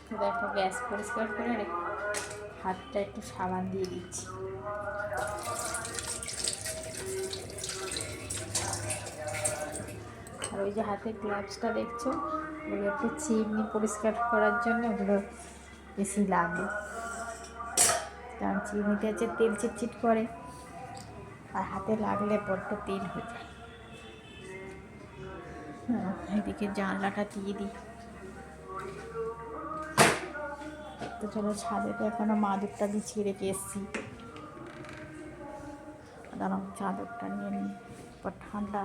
তো দেখো গ্যাস পরিষ্কার করে হাতটা একটু সাবান দিয়ে দিচ্ছি। আর ওই যে হাতের গ্লাভসটা দেখছো, ওগুলো একটু চিমনি পরিষ্কার করার জন্য ওগুলো বেশি লাগে, কারণ চিমনিতে হচ্ছে তেল চিটচিট করে আর হাতে লাগলে বড্ড তেল হয়ে যায়। এদিকে জানলাটা দিয়ে দিই। তো চলো, ছাদে তো এখনো মাদুরটা বিছিয়ে রেখে এসছি, দাঁড়াও চাদরটা নিয়ে নিই, ঠান্ডা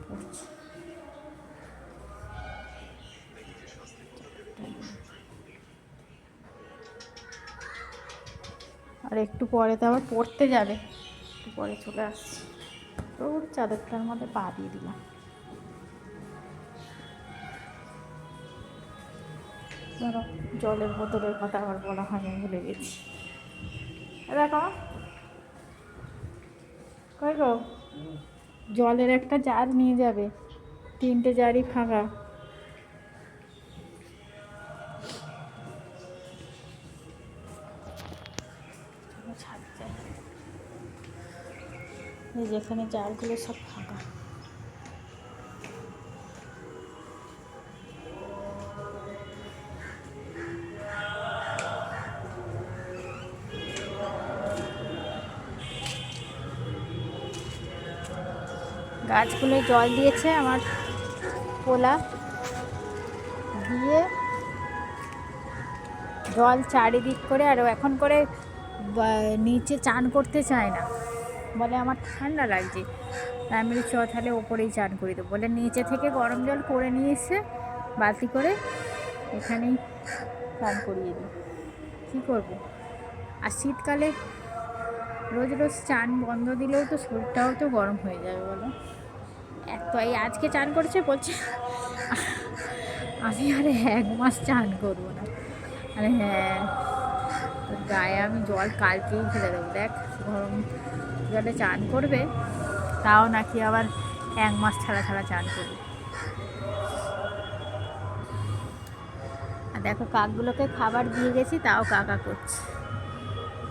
পড়ছে। আর একটু পরে তো আবার পড়তে যাবে, একটু পরে চলে আসছি। তো চাদরটার মধ্যে পা দিয়ে দিলাম। ধরো জলের বোতলের কথা আবার বলা হয়নি, ভুলে গেছি। দেখো কই গো, জলের একটা জার নিয়ে যাবে, 3টে জারই ফাঁকা। এই যেখানে জারগুলো সব ফাঁকা। গাছগুলো জল দিয়েছে আমার পোলা, দিয়ে জল চারিদিক করে, আর এখন করে নিচে চান করতে চায় না, বলে আমার ঠান্ডা লাগছে। আমি চ তাহলে ওপরেই চান করি দেবো, বলে নিচে থেকে গরম জল করে নিয়ে এসে বালতি করে এখানেই চান করিয়ে দিই। কী করবো? আর শীতকালে রোজ রোজ চান বন্ধ দিলেও তো শরীরটাও তো গরম হয়ে যাবে, বলো। তো এই আজকে চান করেছে, বলছে আমি আরে 1 মাস চান করবো না। আরে হ্যাঁ, গায়ে আমি জল কালকেই ফেলে দেবো। দেখ, গরম জলে চান করবে, তাও নাকি আবার 1 মাস ছাড়া ছাড়া চান করবে। আর দেখো কাকগুলোকে খাবার দিয়ে গেছি, তাও কাকা করছে।